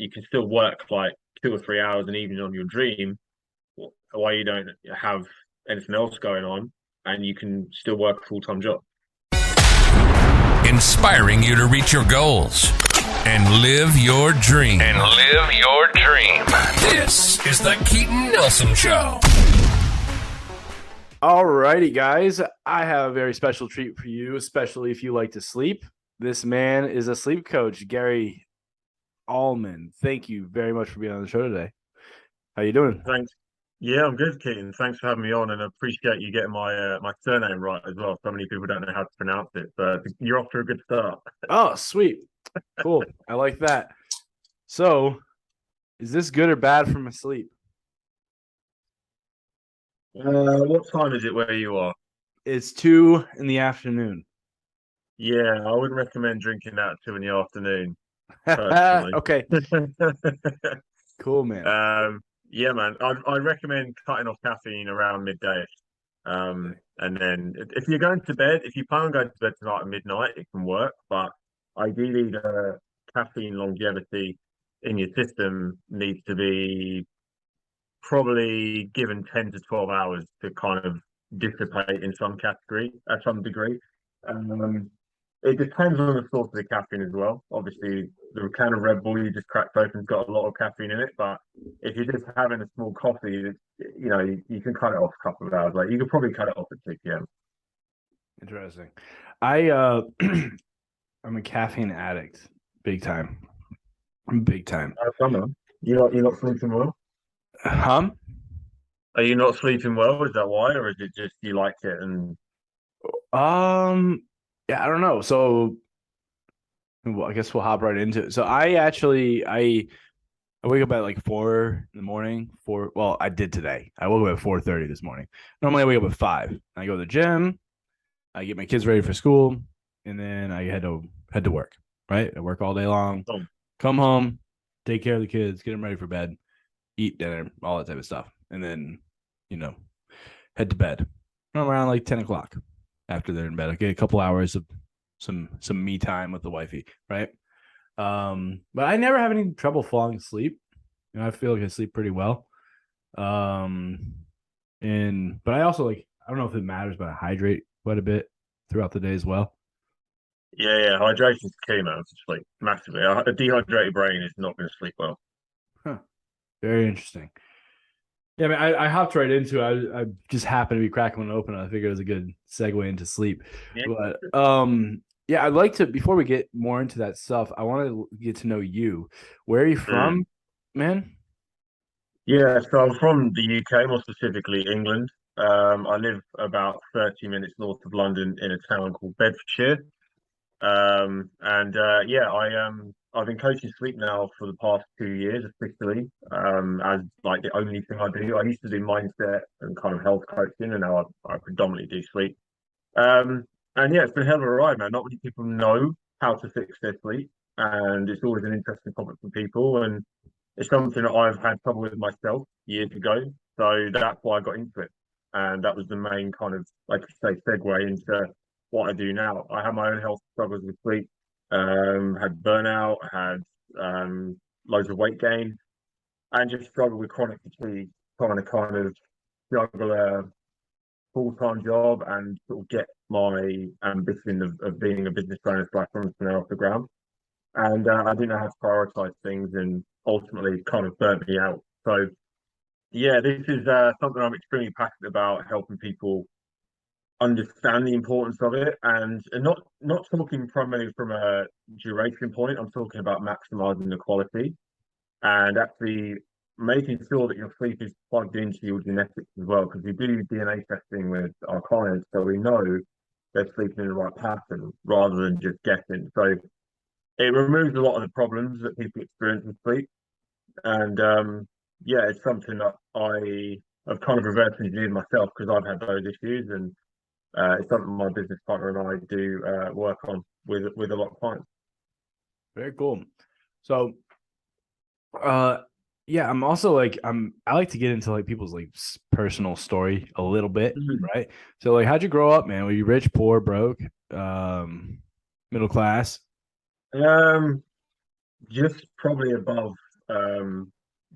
you can still work like 2 or 3 hours an evening on your dream, why you don't have anything else going on and you can still work a full-time job. Inspiring you to reach your goals and live your dream. This is the Keaton Nelson Show. Alrighty, guys. I have a very special treat for you, especially if you like to sleep. This man is a sleep coach, Gary Allman. Thank you very much for being on the show today. How you doing? Thanks. Yeah, I'm good, Keaton. Thanks for having me on, and I appreciate you getting my surname right as well. So many people don't know how to pronounce it, but you're off to a good start. Oh, sweet. Cool. I like that. So, is this good or bad for my sleep? What time is it where you are? It's 2 in the afternoon. Yeah, I wouldn't recommend drinking that at 2 in the afternoon, personally. Okay. Cool, man. Yeah, man. I recommend cutting off caffeine around midday. And then if you're going to bed, if you plan on going to bed tonight at midnight, it can work. But ideally, the caffeine longevity in your system needs to be probably given 10 to 12 hours to kind of dissipate in some category, at some degree. Um, it depends on the source of the caffeine as well. Obviously, the can of Red Bull you just cracked open's got a lot of caffeine in it, but if you're just having a small coffee, you can cut it off a couple of hours. Like you could probably cut it off at 6 p.m. Interesting. I'm a caffeine addict, big time. Big time. Come on. You're not sleeping well? Huh? Are you not sleeping well? Is that why, or is it just you like it and Yeah, I don't know. So, well, I guess we'll hop right into it. So, I wake up at like 4 in the morning. Well, I did today. I woke up at 4:30 this morning. Normally, I wake up at 5. I go to the gym. I get my kids ready for school, and then I head to work. Right, I work all day long. oh, Come home, take care of the kids, get them ready for bed, eat dinner, all that type of stuff, and then head to bed around like 10 o'clock. After they're in bed, I get a couple hours of some me time with the wifey, right? But I never have any trouble falling asleep. I feel like I sleep pretty well. But I also I don't know if it matters, but I hydrate quite a bit throughout the day as well. yeah, hydration's key, man, to sleep massively. A dehydrated brain is not going to sleep well. Huh. Very interesting. Yeah, I mean, I hopped right into it. I just happened to be cracking one open. I figured it was a good segue into sleep. Yeah. But yeah, I'd like to, before we get more into that stuff, I want to get to know you. Where are you from, man? Yeah, so I'm from the UK, more specifically England. I live about 30 minutes north of London in a town called Bedfordshire. And yeah, I've been coaching sleep now for the past 2 years officially, as like the only thing I do. I used to do mindset and kind of health coaching, and now I predominantly do sleep. And yeah, it's been a hell of a ride, man. Not many people know how to fix their sleep, and it's always an interesting topic for people. And it's something that I've had trouble with myself years ago, so that's why I got into it. And that was the main kind of, like you say, segue into what I do now. I had my own health struggles with sleep, had burnout, had loads of weight gain, and just struggled with chronic fatigue, trying to kind of juggle a full-time job and sort of get my ambition of being a business owner slash entrepreneur off the ground. And I didn't know how to prioritize things, and ultimately kind of burnt me out. So yeah, this is something I'm extremely passionate about, helping people understand the importance of it, and not talking primarily from a duration point. I'm talking about maximizing the quality and actually making sure that your sleep is plugged into your genetics as well, because we do DNA testing with our clients, so we know they're sleeping in the right pattern rather than just guessing. So it removes a lot of the problems that people experience with sleep. And yeah, it's something that I have kind of reverse engineered myself because I've had those issues, and it's something my business partner and I do work on with a lot of clients. Very cool. So, yeah, I'm also I like to get into like people's like personal story a little bit, right? So like, how'd you grow up, man? Were you rich, poor, broke, middle class? Just probably above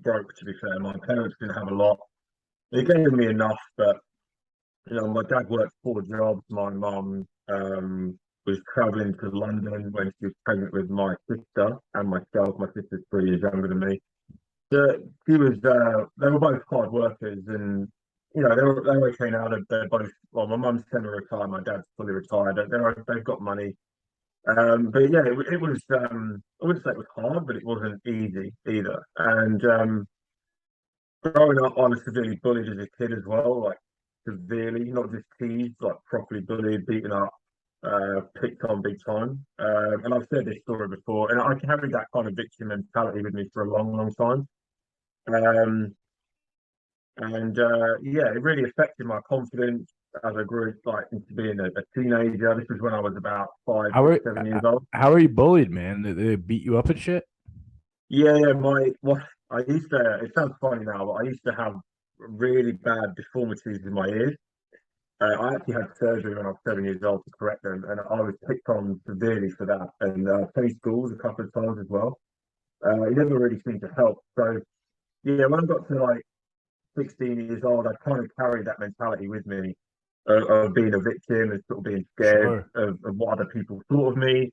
broke, to be fair. My parents didn't have a lot. They gave me enough, but my dad worked 4 jobs. My mum was traveling to London when she was pregnant with my sister and myself. My sister's 3 years younger than me. So she was. They were both hard workers, and they're okay now. They're both. Well, my mum's semi-retired. My dad's fully retired. They've got money. But yeah, it was. I wouldn't say it was hard, but it wasn't easy either. And growing up, I was severely bullied as a kid as well, like severely, not just teased, like properly bullied, beaten up, picked on big time. And I've said this story before, and I carried that kind of victim mentality with me for a long, long time. Um, and yeah, it really affected my confidence as I grew, like into being a teenager. This was when I was about five, How six, are 7 years old. how are you bullied, man? They beat you up and shit? Yeah, yeah. What I used to. It sounds funny now, but I used to have really bad deformities in my ears. I actually had surgery when I was 7 years old to correct them, and I was picked on severely for that, and changed schools a couple of times as well. It never really seemed to help. So yeah, when I got to like 16 years old, I kind of carried that mentality with me of being a victim and sort of being scared Sure. of what other people thought of me.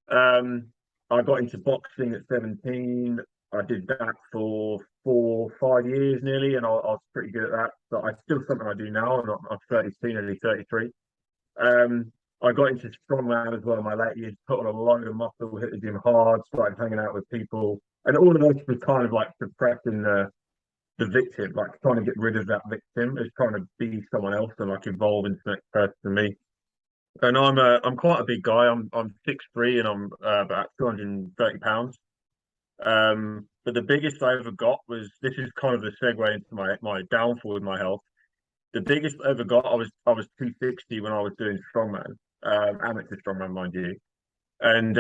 Um, I got into boxing at 17. I did that for 4, 5 years nearly, and I was pretty good at that. But it's still something I do now. I'm 32, nearly 33. I got into strongman as well in my late years, put on a load of muscle, hit the gym hard, started hanging out with people. And all of this was kind of like suppressing the victim, like trying to get rid of that victim, is trying to be someone else and like evolve into the next person to me. And I'm quite a big guy. I'm 6'3" and I'm about 230 pounds. But the biggest I ever got was, this is kind of the segue into my downfall with my health. The biggest I ever got, I was 260 when I was doing strongman, amateur strongman, mind you. And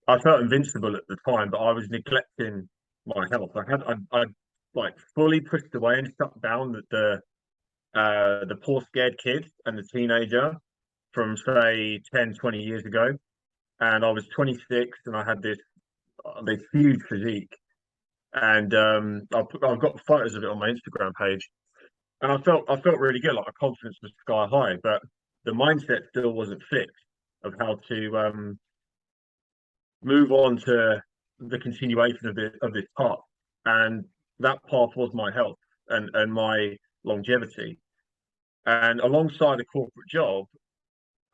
I felt invincible at the time, but I was neglecting my health. I like fully pushed away and shut down the poor scared kid and the teenager from say 10, 20 years ago. And I was 26 and I had this huge physique. And I've got photos of it on my Instagram page. And I felt really good, like my confidence was sky high, but the mindset still wasn't fixed of how to move on to the continuation of this path. And that path was my health and my longevity. And alongside a corporate job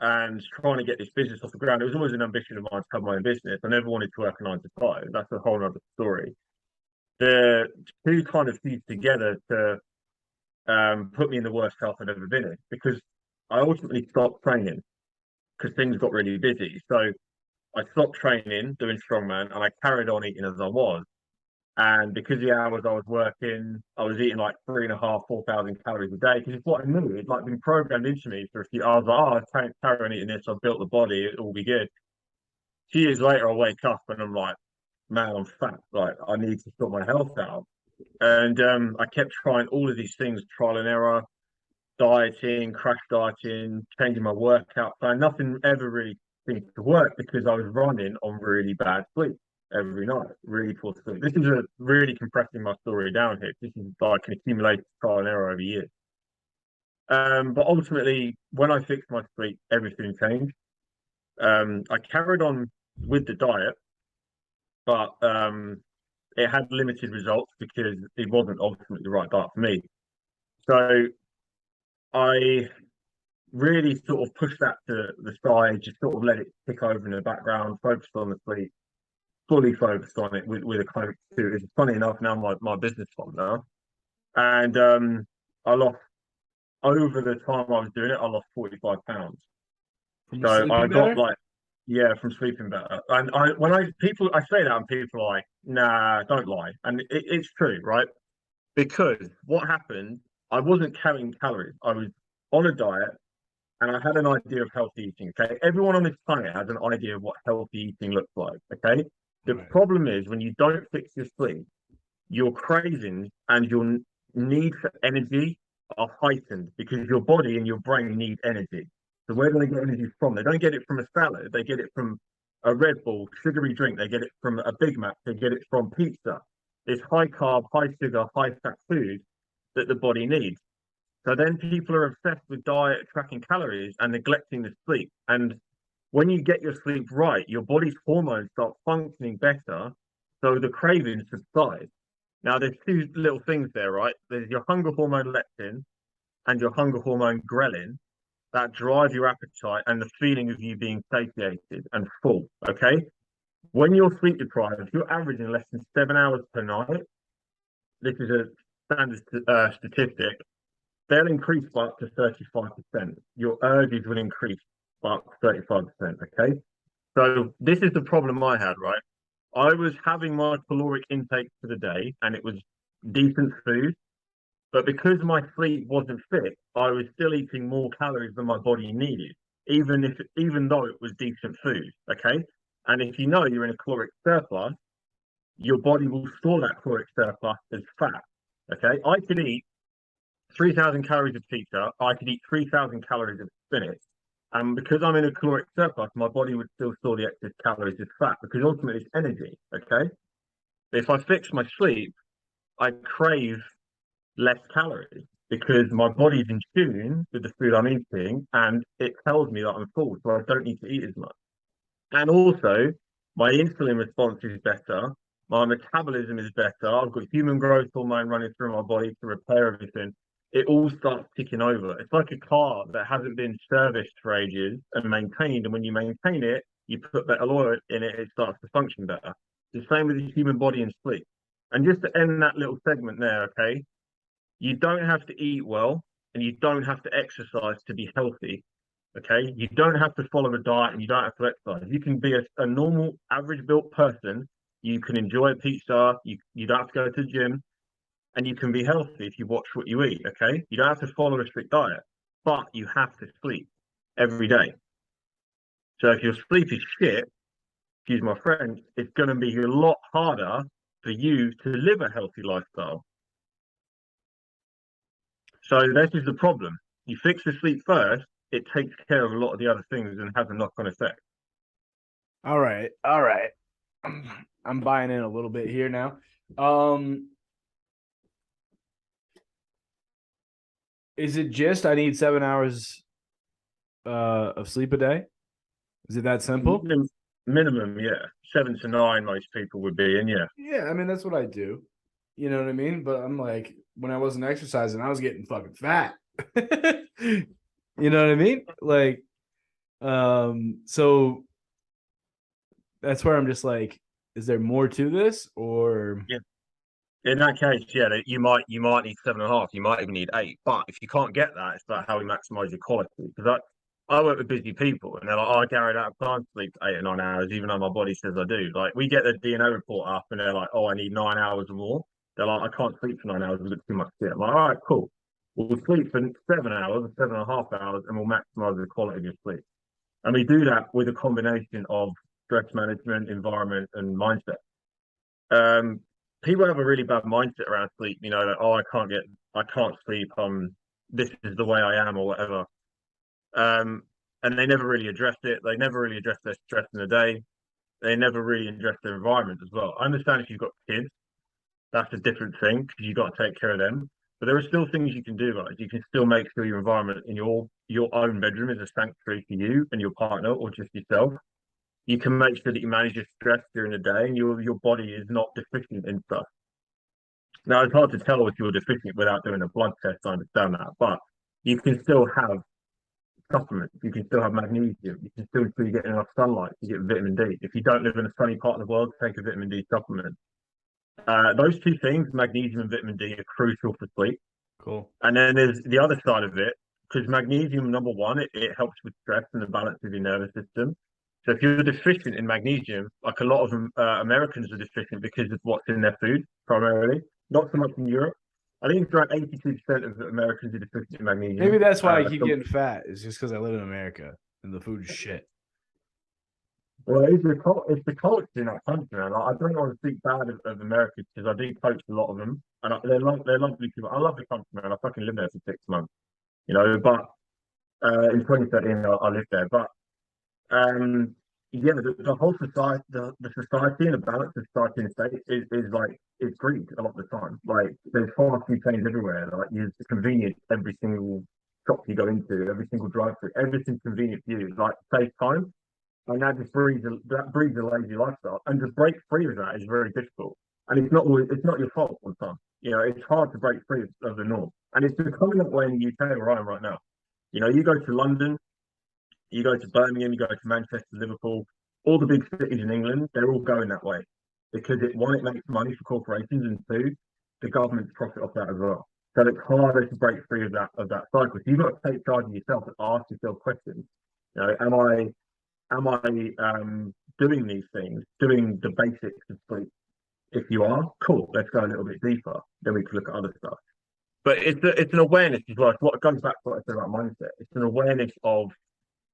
and trying to get this business off the ground, it was always an ambition of mine to have my own business. I never wanted to work a 9 to 5. That's a whole other story. The two kind of fused together to put me in the worst health I'd ever been in, because I ultimately stopped training because things got really busy. So I stopped training, doing strongman, and I carried on eating as I was. And because of the hours I was working, I was eating like 3.5, 4,000 calories a day because it's what I knew. It's like been programmed into me for a few hours. Like, oh, I can't carry on eating this. I've built the body. It'll be good. 2 years later, I wake up and I'm like, man, I'm fat. Like, I need to sort my health out. And I kept trying all of these things, trial and error, dieting, crash dieting, changing my workout plan. Nothing ever really seemed to work because I was running on really bad sleep every night, really poor sleep. This is really compressing my story down here. This is like an accumulated trial and error over years. But ultimately, when I fixed my sleep, everything changed. I carried on with the diet, but it had limited results because it wasn't ultimately the right diet for me. So I really sort of pushed that to the side, just sort of let it tick over in the background, focused on the sleep, fully focused on it with a coach too. It's funny enough, now my business partner, and I lost, over the time I was doing it, I lost 45 pounds. From So I sleeping got better? like, yeah, from sleeping better. And I say that and people are like, nah, don't lie. And it's true, right? Because what happened, I wasn't counting calories. I was on a diet and I had an idea of healthy eating. Okay. Everyone on this planet has an idea of what healthy eating looks like. Okay. The Right. problem is when you don't fix your sleep, your cravings and your need for energy are heightened because your body and your brain need energy. So where do they get energy from? They don't get it from a salad. They get it from a Red Bull, sugary drink. They get it from a Big Mac. They get it from pizza. this high carb, high sugar, high fat food that the body needs. So then people are obsessed with diet, tracking calories, and neglecting the sleep. And when you get your sleep right, your body's hormones start functioning better, so the cravings subside. Now, there's two little things there, right? There's your hunger hormone leptin and your hunger hormone ghrelin that drive your appetite and the feeling of you being satiated and full. Okay. When you're sleep deprived, if you're averaging less than 7 hours per night, this is a standard statistic, they'll increase by up to 35%. Your urges will increase by up to 35%. Okay. So this is the problem I had, right? I was having my caloric intake for the day and it was decent food, but because my sleep wasn't fit, I was still eating more calories than my body needed, even though it was decent food. Okay. And if you know you're in a caloric surplus, your body will store that caloric surplus as fat. Okay. I could eat 3,000 calories of pizza, I could eat 3,000 calories of spinach. And because I'm in a caloric surplus, my body would still store the excess calories as fat because ultimately it's energy. Okay. If I fix my sleep, I crave less calories because my body's in tune with the food I'm eating and it tells me that I'm full, so I don't need to eat as much. And also, my insulin response is better, my metabolism is better, I've got human growth hormone running through my body to repair everything. It all starts ticking over. It's like a car that hasn't been serviced for ages and maintained, and when you maintain it, you put better oil in it, it starts to function better. The same with the human body and sleep. And just to end that little segment there, okay, you don't have to eat well and you don't have to exercise to be healthy. Okay. You don't have to follow a diet and you don't have to exercise. You can be a normal, average built person. You can enjoy a pizza. You don't have to go to the gym and you can be healthy if you watch what you eat. Okay. You don't have to follow a strict diet, but you have to sleep every day. So if your sleep is shit, excuse my French, it's going to be a lot harder for you to live a healthy lifestyle. So this is the problem. You fix the sleep first, it takes care of a lot of the other things and has a knock-on effect. All right. I'm buying in a little bit here now. Is it just I need 7 hours of sleep a day? Is it that simple? Minimum, yeah. 7 to 9 most people would be in, yeah. Yeah, I mean that's what I do. You know what I mean? But I'm like, when I wasn't exercising, I was getting fucking fat. You know what I mean? Like, so that's where I'm just like, is there more to this, or Yeah. In that case, yeah, you might need 7.5, you might even need 8. But if you can't get that, it's about how we maximize your quality. Because I work with busy people and they're like, oh, Gary, I don't have time to sleep 8 or 9 hours, even though my body says I do. Like we get the DNA report up and they're like, oh, I need 9 hours or more. They're like, I can't sleep for 9 hours, I've got too much shit. I'm like, all right, cool. We'll sleep for 7 hours or 7.5 hours and we'll maximize the quality of your sleep. And we do that with a combination of stress management, environment, and mindset. People have a really bad mindset around sleep, you know, like, oh, I can't sleep, this is the way I am or whatever. And they never really address it. They never really address their stress in the day. They never really address their environment as well. I understand if you've got kids, that's a different thing because you've got to take care of them. But there are still things you can do, guys. You can still make sure your environment in your own bedroom is a sanctuary for you and your partner or just yourself. You can make sure that you manage your stress during the day and your body is not deficient in stuff. Now it's hard to tell if you're deficient without doing a blood test, I understand that, but you can still have supplements, you can still have magnesium, you can still ensure you get enough sunlight to get vitamin D. If you don't live in a sunny part of the world, take a vitamin D supplement. Those two things, magnesium and vitamin D, are crucial for sleep. cool? And then there's the other side of it, because magnesium, number one, it helps with stress and the balance of your nervous system. So if you're deficient in magnesium, like a lot of Americans are deficient because of what's in their food, primarily, not so much in Europe. I think it's around 82% of Americans are deficient in magnesium. Maybe that's why I keep getting fat. It's just because I live in America and the food is shit. Well, it's the culture in that country, man. Like, I don't want to speak bad of America because I do coach a lot of them, and they're lovely people. I love the country, man. I fucking lived there for 6 months, you know. But in 2013, I lived there. But yeah, the whole society, the society and the balance of society and state is like it's greed a lot of the time. Like there's far too trains everywhere. Like you it's convenient every single shop you go into, every single drive-through, everything's convenient for you. Like save time, and that breeds a lazy lifestyle. And to break free of that is very difficult. And it's not your fault all the time. You know, it's hard to break free of the norm, and it's becoming that way in the UK where I am right now. You know, you go to London, you go to Birmingham, you go to Manchester, Liverpool, all the big cities in England, they're all going that way because one, it makes money for corporations, and two, the governments profit off that as well. So it's harder to break free of that cycle. So you've got to take charge of yourself and ask yourself questions. You know, am I doing these things, doing the basics of sleep? If you are, cool, let's go a little bit deeper. Then we can look at other stuff. But it's an awareness as well. It's what goes back to what I said about mindset. It's an awareness of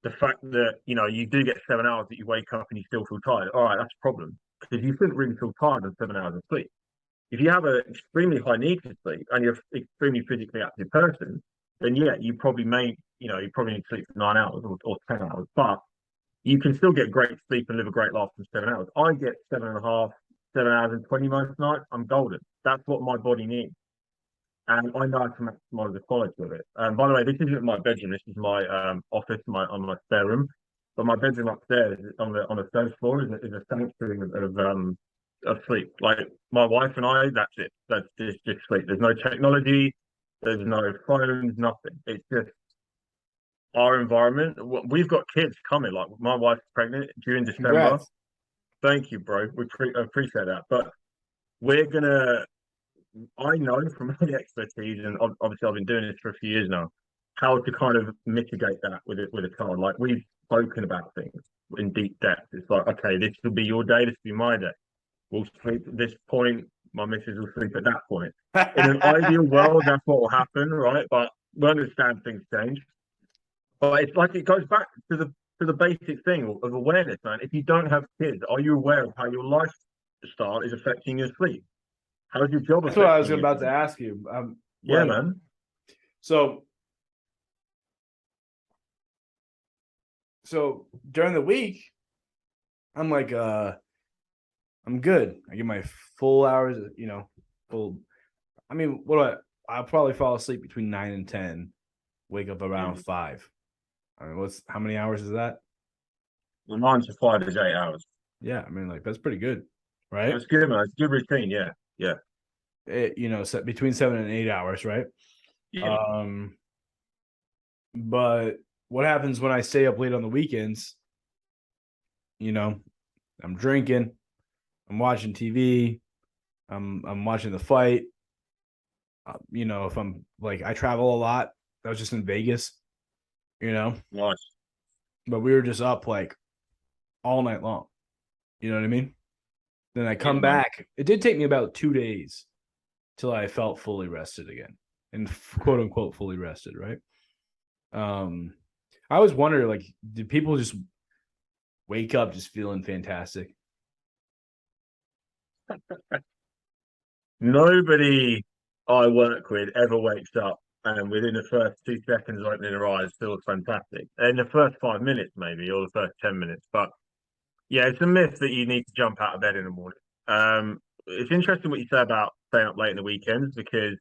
the fact that you do get 7 hours that you wake up and you still feel tired. All right, that's a problem because you shouldn't really feel tired on 7 hours of sleep. If you have an extremely high need for sleep and you're an extremely physically active person, then yeah, you probably you probably need to sleep for 9 hours or 10 hours, but you can still get great sleep and live a great life from 7 hours. I get 7.5, 7 hours and 20 most nights. I'm golden. That's what my body needs. And I know how to maximize the quality of it. By the way, this isn't my bedroom. This is my office, on my spare room. But my bedroom upstairs on the third floor is a sanctuary of sleep. Like my wife and I, that's it. That's just sleep. There's no technology. There's no phones. Nothing. It's just our environment. We've got kids coming. Like my wife's pregnant during December. Congrats. Thank you, bro. We appreciate that. But we're gonna. I know from my expertise, and obviously I've been doing this for a few years now, how to kind of mitigate that with a child. Like we've spoken about things in deep depth. It's like, okay, this will be your day, this will be my day. We'll sleep at this point. My missus will sleep at that point. In an ideal world, that's what will happen, right? But we understand things change. But it's like it goes back to the basic thing of awareness, man. If you don't have kids, are you aware of how your lifestyle is affecting your sleep? How's your job? That's what I was about to ask you. Yeah, man. So during the week, I'm like, I'm good. I get my full hours, full. I mean, I'll probably fall asleep between 9 and 10, wake up around 5. I mean, how many hours is that? Well, 9 to 5 is 8 hours. Yeah, I mean, like that's pretty good, right? That's good, man. It's a good routine. Yeah, yeah. Between 7 and 8 hours, right? Yeah. But what happens when I stay up late on the weekends? I'm drinking, I'm watching TV, I'm watching the fight. If I'm like, I travel a lot. I was just in Vegas, Nice. but we were just up like all night long. You know what I mean? Then I come back. It did take me about 2 days till I felt fully rested again, and quote unquote fully rested, right? I always wonder, like, did people just wake up just feeling fantastic? Nobody I work with ever wakes up and within the first 2 seconds of opening their eyes feels fantastic. In the first 5 minutes, maybe, or the first 10 minutes. But yeah, it's a myth that you need to jump out of bed in the morning. It's interesting what you say about staying up late in the weekends, because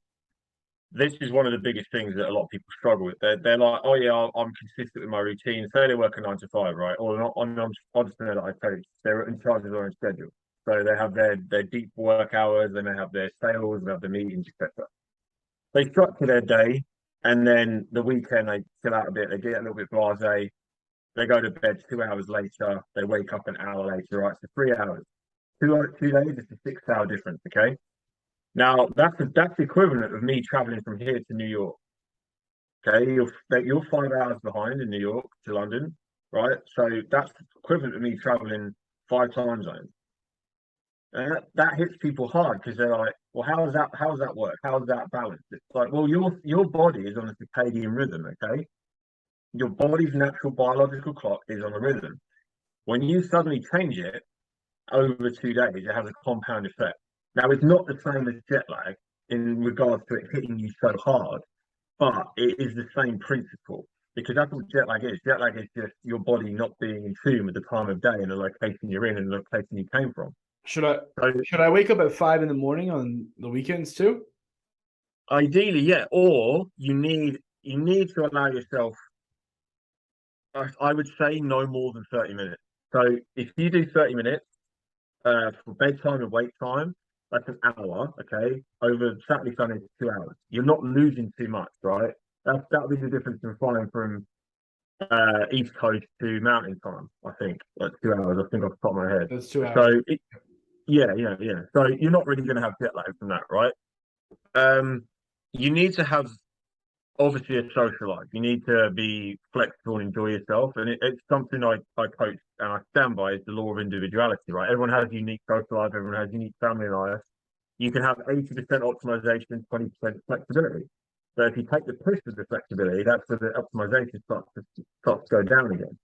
this is one of the biggest things that a lot of people struggle with. They're like, oh yeah, I'm consistent with my routine. Say they work a 9 to 5, right? Or not on entrepreneur that I coach, they're in charge of their own schedule. So they have their deep work hours, they may have their sales, they have their meetings, etc. They structure their day, and then the weekend they chill out a bit, they get a little bit blasé, they go to bed 2 hours later, they wake up an hour later, right? So 3 hours. 2 days, it's a 6 hour difference, okay? Now that's equivalent of me traveling from here to New York. Okay, you're 5 hours behind in New York to London, right? So that's equivalent to me traveling 5 time zones. And that hits people hard because they're like, well, how does that work? How does that balance? It's like, well, your body is on a circadian rhythm, okay? Your body's natural biological clock is on a rhythm. When you suddenly change it over 2 days, it has a compound effect. Now, it's not the same as jet lag in regards to it hitting you so hard, but it is the same principle. because that's what jet lag is. Jet lag is just your body not being in tune with the time of day and the location you're in and the location you came from. Should I So should I wake up at 5 in the morning on the weekends too? ideally, yeah, or you need to allow yourself. I would say no more than 30 minutes. So if you do 30 minutes for bedtime and wake time, that's an hour. Okay, over Saturday, Sunday, 2 hours. You're not losing too much, right? That'll be the difference in flying from East Coast to Mountain Time. I think like 2 hours. I think off the top of my head. That's 2 hours. So yeah, yeah, yeah. So you're not really going to have jet lag from that, right? Um, you need to have obviously a social life. You need to be flexible and enjoy yourself, and it's something I coach and I stand by is the law of individuality, right? Everyone has a unique social life. Everyone has a unique family life. You can have 80% optimization, 20% flexibility. So if you take the push of the flexibility, that's where the optimization starts to go down again.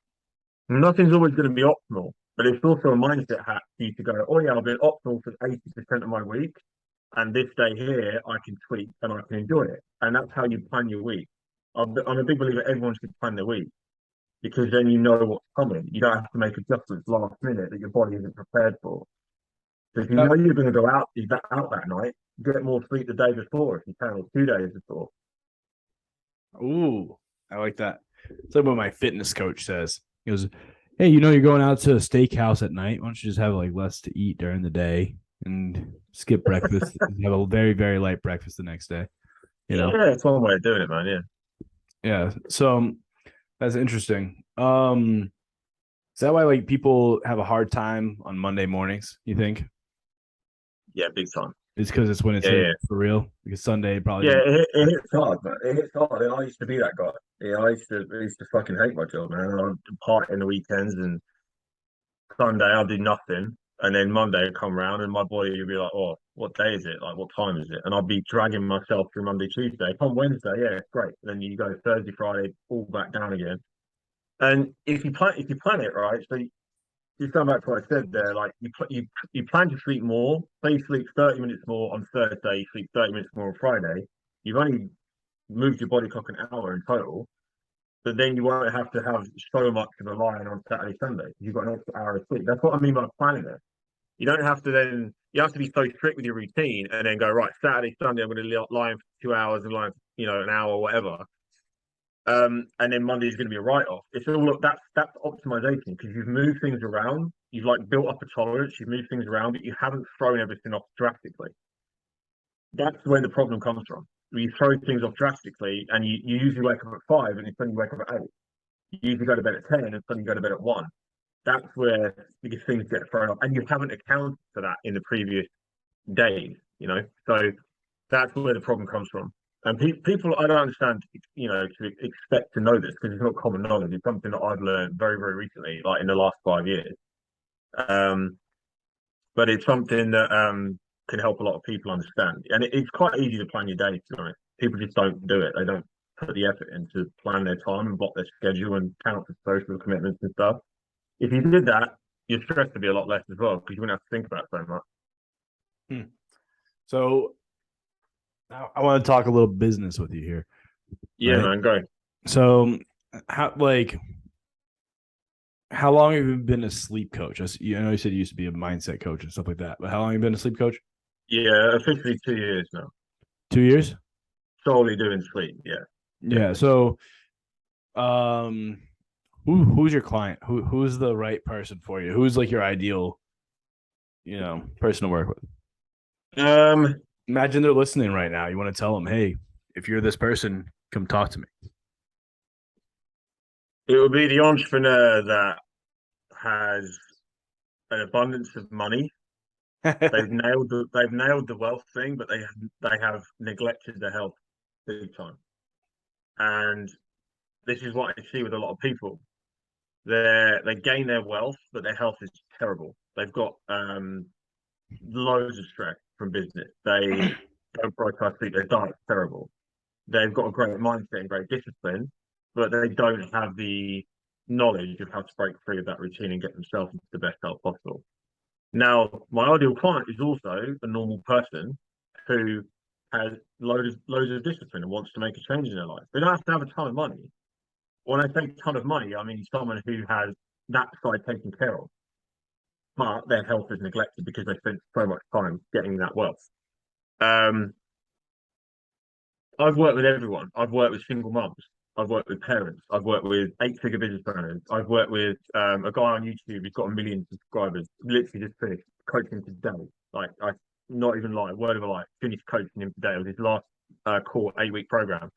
Nothing's always going to be optimal, but it's also a mindset hack for you to go, oh yeah, I've been optimal for 80% of my week. And this day here, I can tweak and I can enjoy it. And that's how you plan your week. I'm a big believer everyone should plan their week because then you know what's coming. You don't have to make adjustments last minute that your body isn't prepared for. So if you know you're going to go out that night, get more sleep the day before if you can, or 2 days before. Ooh, I like that. It's like what my fitness coach says. He goes, "Hey, you know you're going out to a steakhouse at night. Why don't you just have like less to eat during the day and skip breakfast and have a very, very light breakfast the next day?" You know? Yeah, it's one way of doing it, man. Yeah. Yeah. So that's interesting. Is that why like people have a hard time on Monday mornings, you think? Yeah, big time. It's because it's when it's for real. Because Sunday probably it hits hard, man. It hits hard. And I used to be that guy. Yeah, I used to fucking hate my job, man. I'd party in the weekends and Sunday I'd do nothing. And then Monday would come around and my body would be like, oh, what day is it? Like, what time is it? And I'd be dragging myself through Monday, Tuesday. Come Wednesday, yeah, it's great. Then you go Thursday, Friday, all back down again. And if you plan it right, so just going back to what I said there, like you plan to sleep more. Say you sleep 30 minutes more on Thursday, you sleep 30 minutes more on Friday. You've only moved your body clock an hour in total, but then you won't have to have so much of a lie-in on Saturday, Sunday. You've got an extra hour of sleep. That's what I mean by planning it. You don't have to then. You have to be so strict with your routine, and then go right Saturday, Sunday. I'm going to lie in for 2 hours and lie, an hour or whatever. And then Monday is going to be a write-off. It's all that's optimization because you've moved things around. You've like built up a tolerance. You've moved things around, but you haven't thrown everything off drastically. That's where the problem comes from. You throw things off drastically, and you usually wake up at 5, and suddenly you wake up at 8. You usually go to bed at 10, and suddenly you go to bed at 1. That's where these things get thrown off, and you haven't accounted for that in the previous days. So that's where the problem comes from. And people, I don't understand, to expect to know this because it's not common knowledge. It's something that I've learned very, very recently, like in the last 5 years. But it's something that can help a lot of people understand. And it's quite easy to plan your day, to be honest. People just don't do it. They don't put the effort in to plan their time and block their schedule and count for social commitments and stuff. If you did that, your stress would be a lot less as well because you wouldn't have to think about it so much. So I want to talk a little business with you here. Yeah, right? Man, go. So how long have you been a sleep coach? I know you said you used to be a mindset coach and stuff like that, but how long have you been a sleep coach? Yeah, officially 2 years now. 2 years? Solely doing sleep, yeah. Yeah. So who's your client? Who's the right person for you? Who's like your ideal, person to work with? Imagine they're listening right now. You want to tell them, hey, if you're this person, come talk to me. It would be the entrepreneur that has an abundance of money. They've nailed the wealth thing, but they have neglected their health big time. And this is what I see with a lot of people. They gain their wealth, but their health is terrible. They've got loads of stress from business. They don't prioritize sleep. Their diet's terrible. They've got a great mindset and great discipline, but they don't have the knowledge of how to break free of that routine and get themselves into the best health possible. Now, my ideal client is also a normal person who has loads of discipline and wants to make a change in their life. They don't have to have a ton of money, when I say a ton of money, I mean someone who has that side taken care of, but their health is neglected because they spent so much time getting that wealth. Um, I've worked with everyone. I've worked with single mums. I've worked with parents. I've worked with eight-figure business owners. I've worked with a guy on YouTube who's got 1 million subscribers. Literally just finished coaching today. Like, I not even lying, word of a lie. Finished coaching him today. It was his last core 8-week program.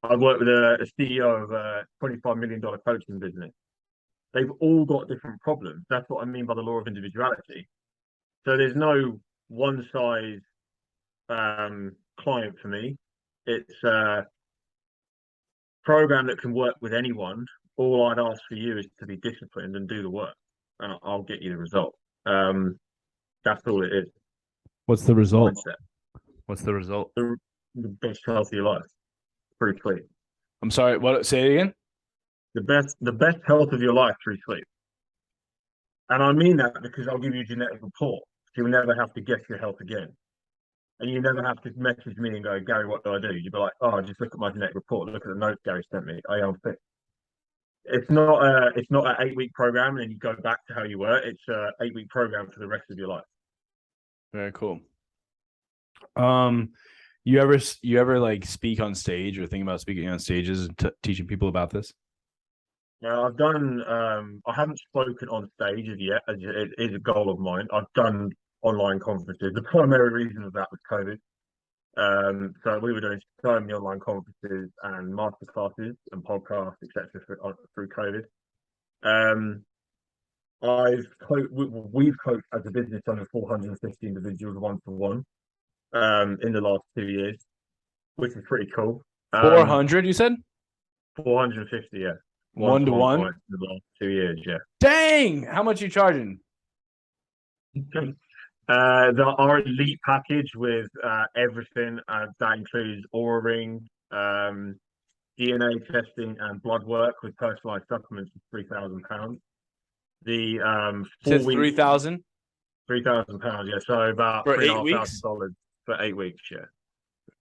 I've worked with a CEO of a $25 million coaching business. They've all got different problems. That's what I mean by the law of individuality. So there's no one size client for me. It's a program that can work with anyone. All I'd ask for you is to be disciplined and do the work, and I'll get you the result. That's all it is. What's the result? Mindset. What's the result? The best health of your life. Through sleep. I'm sorry. What? Say it again. The best health of your life through sleep. And I mean that because I'll give you a genetic report. So you'll never have to guess your health again. And you never have to message me and go, Gary, what do I do? You'd be like, oh, just look at my genetic report. Look at the notes Gary sent me. I am fit. It's not an 8-week program and then you go back to how you were. It's a 8-week program for the rest of your life. Very cool. You ever like speak on stage or think about speaking on stages and teaching people about this? Yeah, I've done. I haven't spoken on stage as yet. As it is a goal of mine. I've done online conferences. The primary reason of that was COVID. So we were doing so many online conferences and masterclasses and podcasts, etc. through COVID. We've coached as a business under 450 individuals one-to-one in the last 2 years, which is pretty cool. 400, you said? 450, yeah. One-to-one? In the last 2 years, yeah. Dang! How much are you charging? Our elite package with everything that includes Aura Ring, DNA testing, and blood work with personalized supplements is £3,000. The 4 weeks, 3,000? £3,000, yeah. So about for 8 $3,500 weeks for 8 weeks, yeah.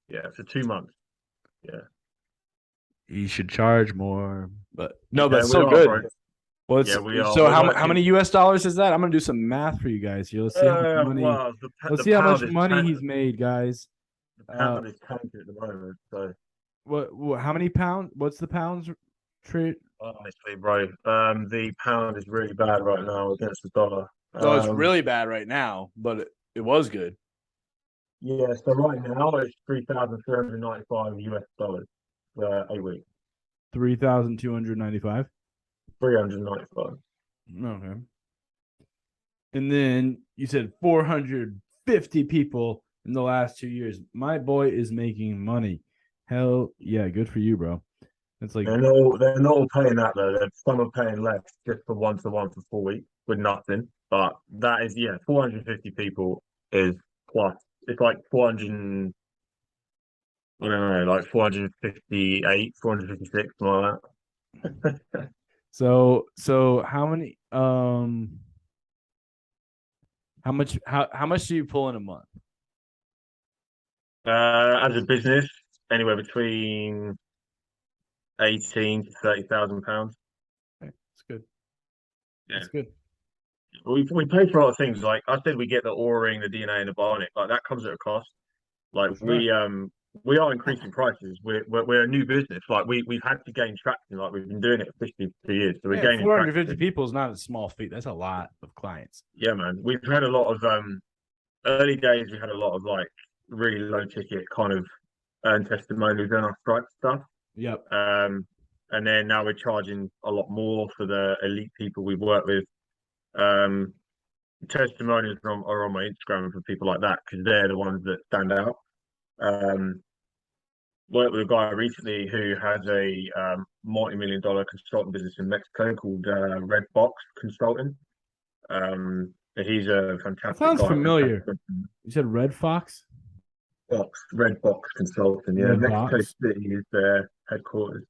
Yeah, for 2 months, yeah. You should charge more, but no, Yeah, but we so are, good. bro. Well, it's, Yeah, we are. so We're how many working. US dollars is that? I'm gonna do some math for you guys here. Let's see how much money. Well, Let's the see how much pound is money he's made, guys. the pound is tanking at the moment. So What? How many pounds? What's the pounds trade? honestly, bro, the pound is really bad right now against the dollar. Oh, it's really bad right now, but it was good. Yeah, so right now it's 3,395 US dollars for 8 weeks. 3,295. 395. Okay. And then you said 450 people in the last 2 years. My boy is making money. Hell yeah, good for you, bro. It's like They're not all paying that though. Some are paying less just for one-to-one for 4 weeks with nothing. But that is 450 people is plus. It's like 400. I don't know, like 458, 456, something like that. so how many how much do you pull in a month? As a business, anywhere between 18 to £30,000. Okay, that's good. Yeah. That's good. We pay for a lot of things. Like I said, we get the Aura Ring, the DNA, and the Bionic. Like that comes at a cost. Like we are increasing prices. We're a new business. Like we've had to gain traction. Like we've been doing it for 52 years. So we're gaining 450 traction. people is not a small feat. That's a lot of clients. Yeah, man. We've had a lot of early days. We had a lot of like really low ticket kind of earn testimonials and our Stripe stuff. Yep. And then now we're charging a lot more for the elite people we work with. Testimonials are on my Instagram for people like that because they're the ones that stand out. Worked with a guy recently who has a multi-million-dollar consulting business in Mexico called Redbox Consulting. He's a fantastic That sounds guy. familiar. You said Red Fox? Redbox Consulting, yeah. Red Mexico Box? City is their headquarters.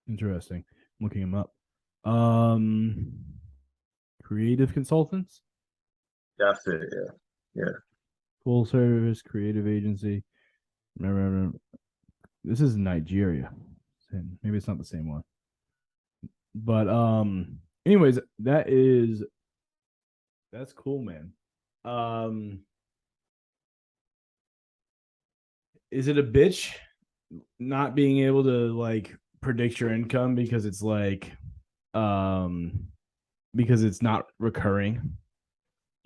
Interesting. I'm looking him up. Creative consultants? That's it, yeah. Full service creative agency. Remember, this is Nigeria. Maybe it's not the same one. But anyways, that's cool, man. Is it a bitch not being able to like predict your income because it's like because it's not recurring?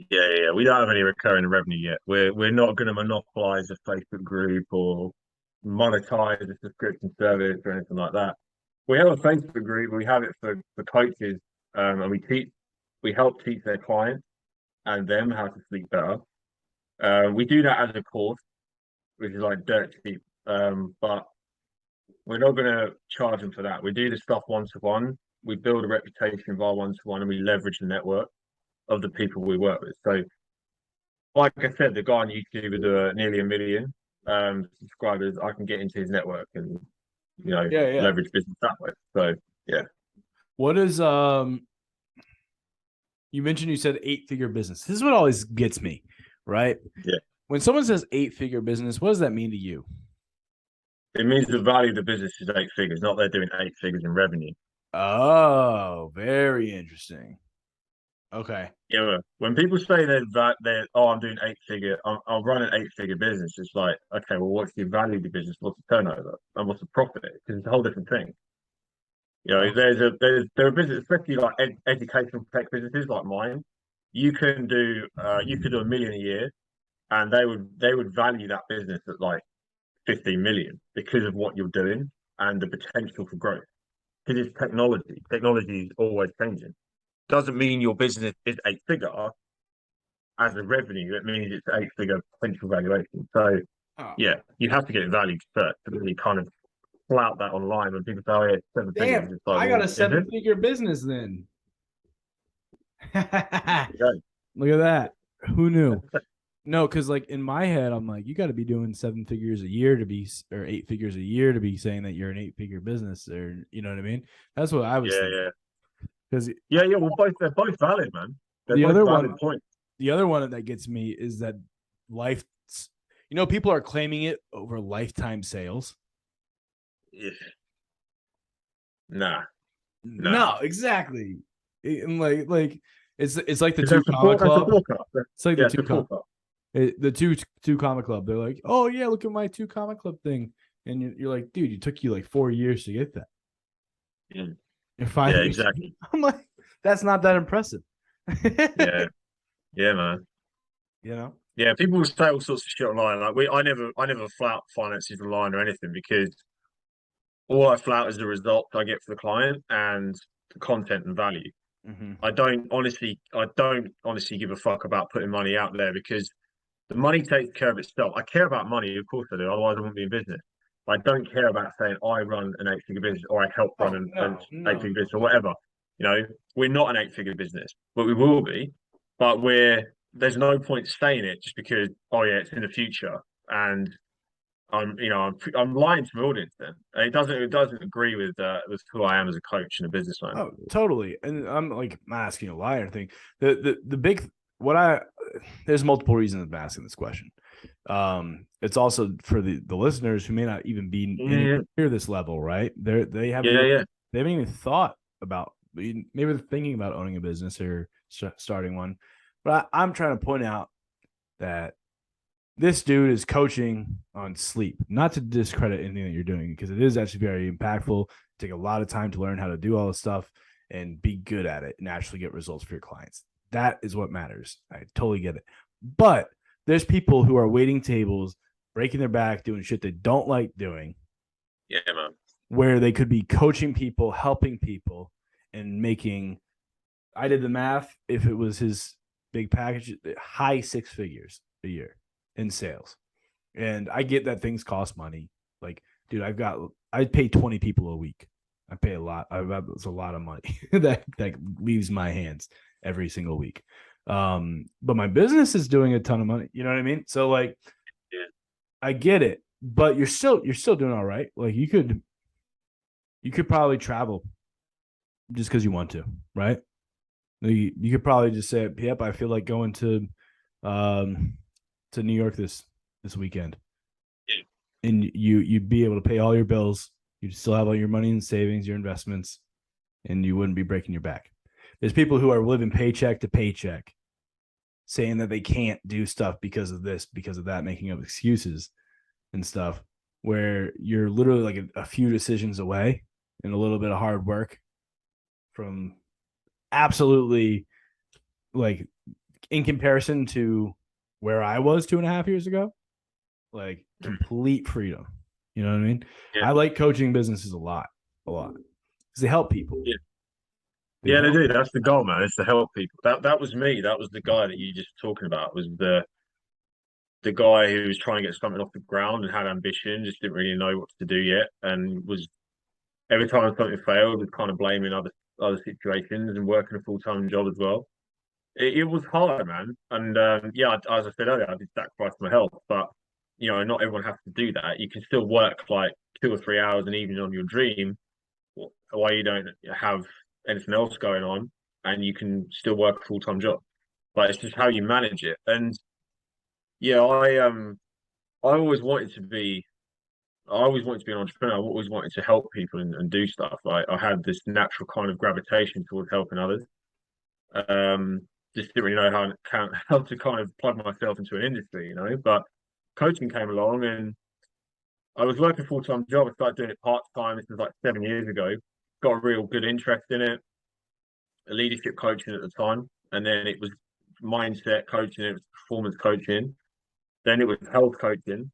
Yeah. We don't have any recurring revenue yet. We're not going to monopolize a Facebook group or monetize a subscription service or anything like that. We have a Facebook group. We have it for coaches, and we help teach their clients and them how to sleep better. We do that as a course, which is like dirt cheap. But we're not going to charge them for that. We do the stuff one to one. We build a reputation via one to one, and we leverage the network of the people we work with. So, like I said, the guy on YouTube with nearly 1 million subscribers, I can get into his network and Yeah. leverage business that way. So, yeah. What is you mentioned you said 8-figure business. This is what always gets me, right? Yeah. When someone says 8-figure business, what does that mean to you? It means the value of the business is 8 figures, not they're doing 8 figures in revenue. Oh, very interesting. Okay. Yeah, when people say I'm doing 8 figure, I'll run an 8 figure business. It's like, okay, well, what's the value of the business? What's the turnover? And what's the profit? Because it's a whole different thing. Okay. There are businesses, especially like educational tech businesses like mine. You can do 1 million a year, and they would value that business at like 15 million because of what you're doing and the potential for growth. Because it's technology. Technology is always changing. Doesn't mean your business is 8 figure as a revenue. It means it's 8 figure potential valuation. So Oh, yeah, you have to get it valued first to really kind of flout that online when people say, "Oh yeah, it's 7 figures." damn. It's like, I got well, a is it? 7-figure business then. Yeah, Look at that. Who knew? No, because like in my head, I'm like, you got to be doing 7 figures a year to be, or 8 figures a year to be saying that you're an 8-figure business, or you know what I mean? That's what I was thinking. yeah. Because Yeah. Well, they're both valid, man. They're the both other valid one, points. the other one that gets me is that life, people are claiming it over lifetime sales. Yeah. Nah, nah. No, exactly. And like it's like the Because two comma that's a club. forecast. It's like Yeah, the it's a two com forecast. the two comma club. They're like, oh yeah, look at my 2 comma club thing, and you're like, dude, it took you like 4 years to get that. Yeah, In 5 years, exactly. I'm like, that's not that impressive. Yeah, yeah, man. You know? Yeah, people will say all sorts of shit online. I never flout finances online or anything because all I flout is the results I get for the client and the content and value. Mm-hmm. I don't honestly give a fuck about putting money out there because the money takes care of itself. I care about money, of course I do. Otherwise, I wouldn't be in business. I don't care about saying I run an 8 figure business or I help run Oh an no, 8 figure no. business or whatever. We're not an 8 figure business, but we will be. But there's no point saying it just because, oh yeah, it's in the future. And I'm lying to my audience then. And it doesn't agree with who I am as a coach and a businessman. Oh, totally. And I'm like not asking a liar thing. The big what I there's multiple reasons I'm asking this question. It's also for the listeners who may not even be anywhere Yeah, near this level, right? They haven't yeah, even yeah. they haven't even thought about, maybe they're thinking about owning a business or starting one. But I'm trying to point out that this dude is coaching on sleep, not to discredit anything that you're doing, because it is actually very impactful. Take a lot of time to learn how to do all this stuff and be good at it and actually get results for your clients. That is what matters. I totally get it. But there's people who are waiting tables, breaking their back, doing shit they don't like doing, Yeah, man. where they could be coaching people, helping people, and making, I did the math, if it was his big package, high 6 figures a year in sales. And I get that things cost money. Like, dude, I pay 20 people a week. I pay a lot. It's a lot of money that leaves my hands every single week. But my business is doing a ton of money. You know what I mean? So like, Yeah. I get it, but you're still doing all right. Like you could probably travel just because you want to, right? You could probably just say, "Yep, I feel like going to New York this weekend." Yeah. and you'd be able to pay all your bills. You'd still have all your money in savings, your investments, and you wouldn't be breaking your back. There's people who are living paycheck to paycheck, saying that they can't do stuff because of this, because of that, making up excuses and stuff, where you're literally like a few decisions away and a little bit of hard work from absolutely, like, in comparison to where I was 2.5 years ago, like complete freedom. You know what I mean? Yeah. I like coaching businesses a lot, because they help people. Yeah. They do. That's the goal, man. It's to help people. That was me. That was the guy that you just talking about. Was the guy who was trying to get something off the ground and had ambition, just didn't really know what to do yet, and was every time something failed, was kind of blaming other situations and working a full-time job as well. It was hard, man. And as I said earlier, I did sacrifice my health, but not everyone has to do that. You can still work like 2 or 3 hours an evening on your dream, while you don't have anything else going on, and you can still work a full-time job. But it's just how you manage it. And yeah, I always wanted to be. I always wanted to be an entrepreneur. I always wanted to help people and do stuff. I had this natural kind of gravitation towards helping others. Just didn't really know how to kind of plug myself into an industry, But coaching came along, and I was working a full-time job. I started doing it part-time. This was like 7 years ago. Got a real good interest in it. Leadership coaching at the time, and then it was mindset coaching. It was performance coaching. Then it was health coaching,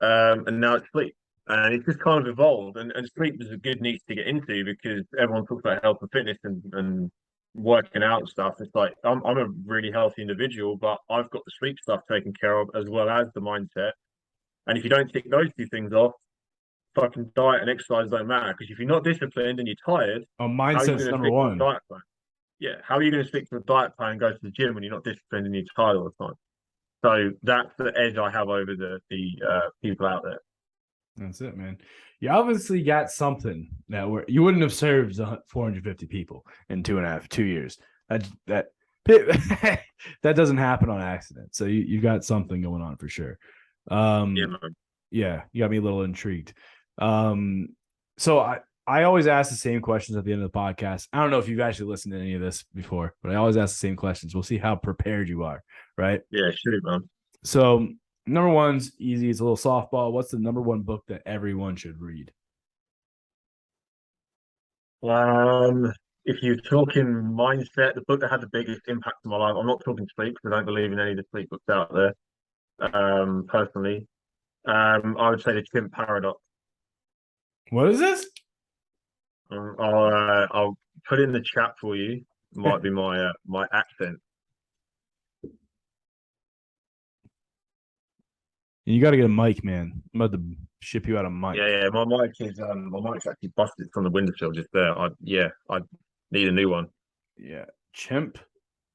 and now it's sleep. And it's just kind of evolved. And sleep is a good niche to get into because everyone talks about health and fitness and working out and stuff. It's like I'm a really healthy individual, but I've got the sleep stuff taken care of as well as the mindset. And if you don't tick those two things off, fucking diet and exercise don't matter. Because if you're not disciplined and you're tired, how are you mindset's going to number stick to a one. diet plan? Yeah, how are you going to stick to a diet plan and go to the gym when you're not disciplined and you're tired all the time? So that's the edge I have over the people out there. That's it, man. You obviously got something that you wouldn't have served 450 people in 2 years. That that doesn't happen on accident. So you got something going on for sure. Yeah, you got me a little intrigued. So I always ask the same questions at the end of the podcast. I don't know if you've actually listened to any of this before, but I always ask the same questions. We'll see how prepared you are, right? Yeah, sure, man. So number one's easy. It's a little softball. What's the number one book that everyone should read? If you're talking mindset, the book that had the biggest impact on my life, I'm not talking sleep because I don't believe in any of the sleep books out there. Personally, I would say the Chimp Paradox. What is this? I'll put it in the chat for you. Might be my accent. You got to get a mic, man. I'm about to ship you out a mic. Yeah. My mic's actually busted from the windowsill just there. I need a new one. Yeah, Chimp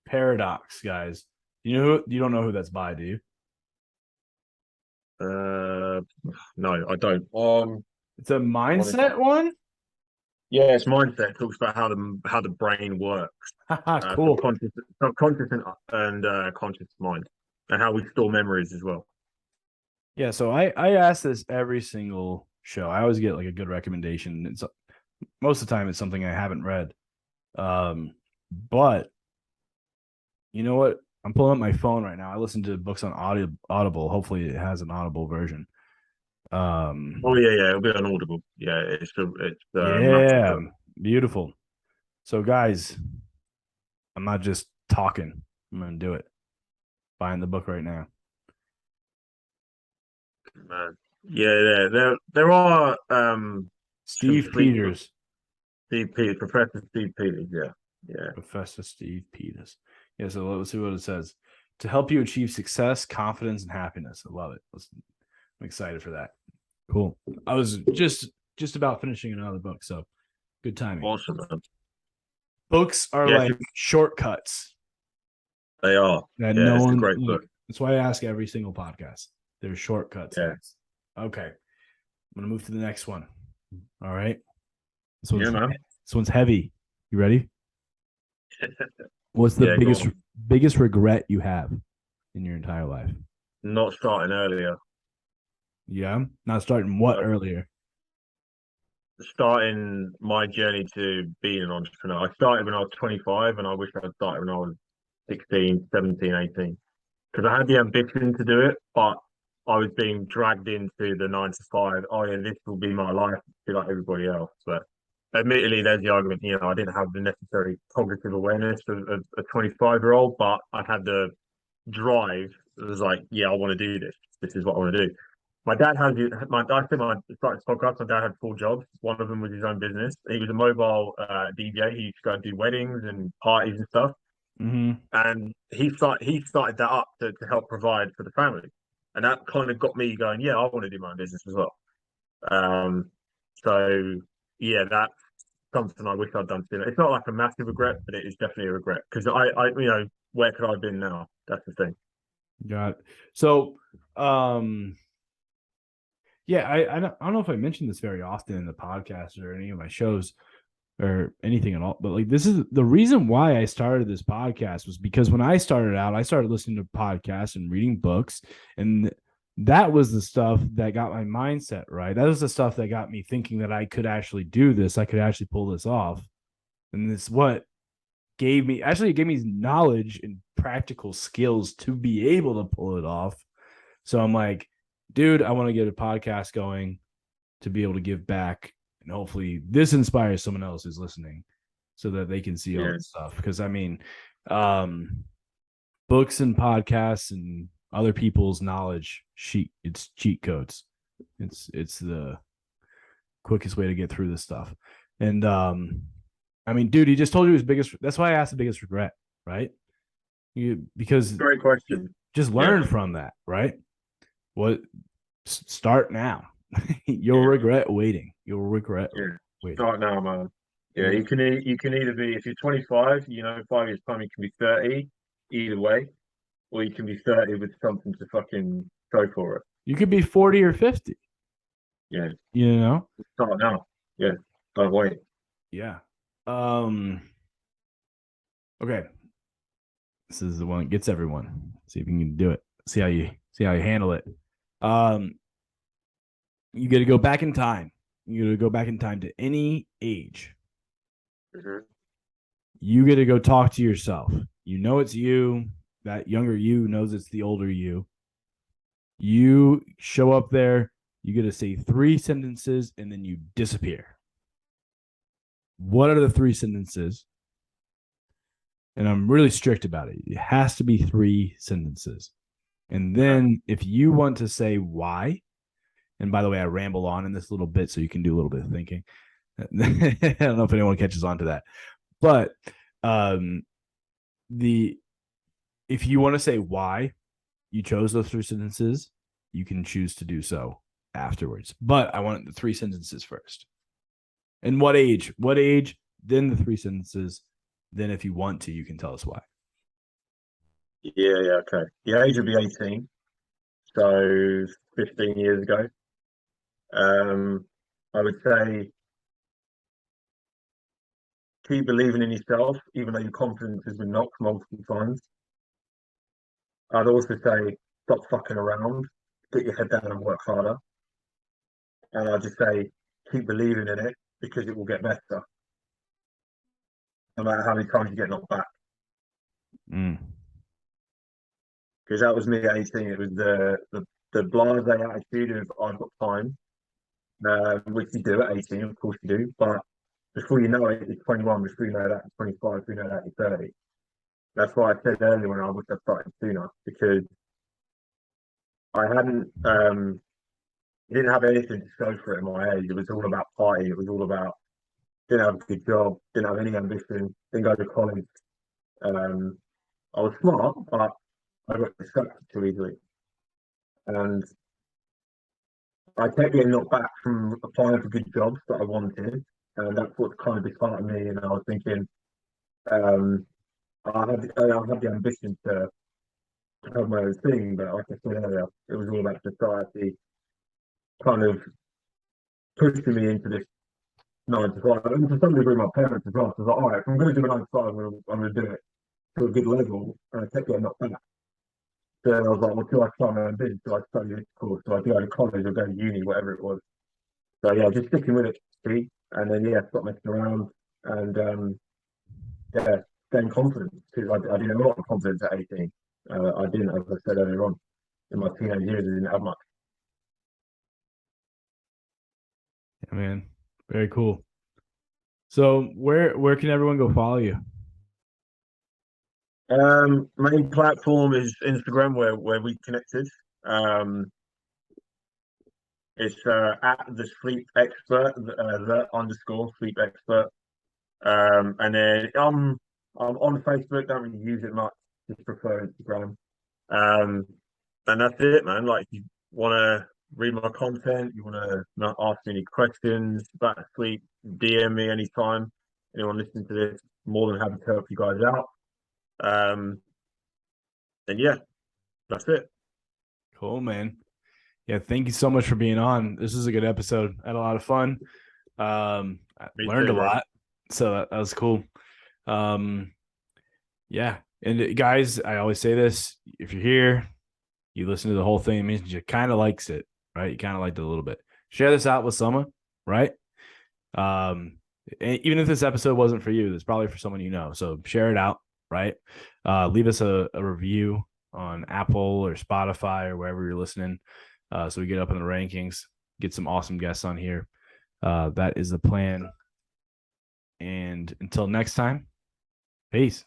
Paradox, guys. You don't know who that's by, do you? No, I don't. It's a mindset one. Yeah, it's mindset. It talks about how the brain works. Cool. Subconscious and conscious mind, and how we store memories as well. Yeah, so I ask this every single show. I always get like a good recommendation. It's most of the time it's something I haven't read. But you know what? I'm pulling up my phone right now. I listen to books on Audible. Hopefully it has an Audible version. Oh yeah, it'll be on Audible. Yeah, it's yeah, beautiful. So guys, I'm not just talking. I'm gonna do it. Buying the book right now. Man. Yeah, there are Steve Peters. Professor Steve Peters, yeah. Professor Steve Peters. Yeah, so let's see what it says. To help you achieve success, confidence, and happiness. I love it. I'm excited for that. Cool. I was just about finishing another book, so good timing. Awesome, man. Books are like shortcuts. They are. That yeah, it's a great book. That's why I ask every single podcast. They're shortcuts. Yeah. Okay. I'm gonna move to the next one. All right. This one's heavy. You ready? What's the biggest regret you have in your entire life? Not starting earlier. Yeah. Not starting what earlier? Starting my journey to being an entrepreneur. I started when I was 25, and I wish I had started when I was 16, 17, 18. Because I had the ambition to do it, but I was being dragged into the 9 to 5. Oh yeah, this will be my life, be like everybody else. But admittedly, there's the argument. I didn't have the necessary cognitive awareness of a 25-year-old, but I had the drive. It was like, yeah, I want to do this. This is what I want to do. My dad had my I think I started this podcast. My dad had 4 jobs. One of them was his own business. He was a mobile DJ. He used to go and do weddings and parties and stuff. Mm-hmm. And he started that up to help provide for the family, and that kind of got me going. Yeah, I want to do my own business as well. Um, so yeah, that's something I wish I'd done sooner. It's not like a massive regret, but it is definitely a regret because where could I have been now? That's the thing. Got it. So, yeah, I don't know if I mentioned this very often in the podcast or any of my shows or anything at all, but like this is the reason why I started this podcast was because when I started out, I started listening to podcasts and reading books, and that was the stuff that got my mindset right. That was the stuff that got me thinking that I could actually do this, I could actually pull this off, and this what gave me knowledge and practical skills to be able to pull it off. So I'm like, dude, I want to get a podcast going to be able to give back. And hopefully this inspires someone else who's listening so that they can see all this stuff. Because I mean, books and podcasts and other people's knowledge it's cheat codes. It's the quickest way to get through this stuff. And I mean, dude, he just told you his biggest. That's why I asked the biggest regret, right? Because Great question. Just learn from that, right? Start now. You'll regret waiting. You'll regret waiting. Start now, man. Yeah, you can either be, if you're 25, 5 years time you can be 30, either way, or you can be 30 with something to fucking go for it. You could be 40 or 50. Yeah. Start now. Yeah. Don't wait. Yeah. Okay. This is the one that gets everyone. See if you can do it. See how you handle it. You got to go back in time. You got to go back in time to any age. Mm-hmm. You got to go talk to yourself. You know it's you. That younger you knows it's the older you. You show up there. You got to say 3 sentences and then you disappear. What are the 3 sentences? And I'm really strict about it. It has to be 3 sentences. And then if you want to say why, and by the way, I ramble on in this little bit so you can do a little bit of thinking. I don't know if anyone catches on to that. But if you want to say why you chose those 3 sentences, you can choose to do so afterwards. But I want the 3 sentences first. And what age? What age? Then the 3 sentences. Then if you want to, you can tell us why. Yeah, okay. The age would be 18. So 15 years ago. I would say keep believing in yourself, even though your confidence has been knocked multiple times. I'd also say stop fucking around, get your head down and work harder. And I'd just say keep believing in it because it will get better, no matter how many times you get knocked back. Because that was me at 18. It was the blasé attitude of I've got time, which you do at 18, of course you do. But before you know it, it's 21. Before you know that, it's 25. Before you know that, it's 30. That's why I said earlier when I wish I started sooner, because I didn't have anything to show for it in my age. It was all about party. It was all about, didn't have a good job, didn't have any ambition, didn't go to college. I was smart, but I got distracted too easily. And I kept getting knocked back from applying for good jobs that I wanted. And that's what kind of disheartened me. And I was thinking, I had the ambition to have my own thing, but like I said earlier, it was all about society kind of pushing me into this 9 to 5. And to some degree, my parents as well. So I was like, all right, if I'm going to do a 9 to 5, I'm going to do it to a good level. And I kept getting knocked back. So I was like, well, do I start my own business? Do I study this course? Do I go to college or go to uni, whatever it was? So yeah, just sticking with it, see, and then yeah, stop messing around and yeah, gain confidence because I didn't have a lot of confidence at 18. I didn't, as I said earlier on, in my teenage years, I didn't have much. Yeah, man, very cool. So where can everyone go follow you? Main platform is Instagram, where we connected. Um, it's at the sleep expert, the underscore sleep expert. And then I'm on Facebook, don't really use it much, just prefer Instagram. Um, and that's it, man. Like, you want to read my content, you want to ask me any questions about sleep, DM me anytime. Anyone listening to this, more than happy to help you guys out. And yeah, that's it. Cool, man. Yeah, thank you so much for being on. This is a good episode. I had a lot of fun. I Me learned too, a bro. lot, so that was cool. Yeah, and guys, I always say this: if you're here, you listen to the whole thing, it means you kind of likes it, right? You kind of liked it a little bit. Share this out with someone, right? Even if this episode wasn't for you, it's probably for someone you know. So share it out, right? Leave us a review on Apple or Spotify or wherever you're listening, so we get up in the rankings, get some awesome guests on here. That is the plan. And until next time, peace.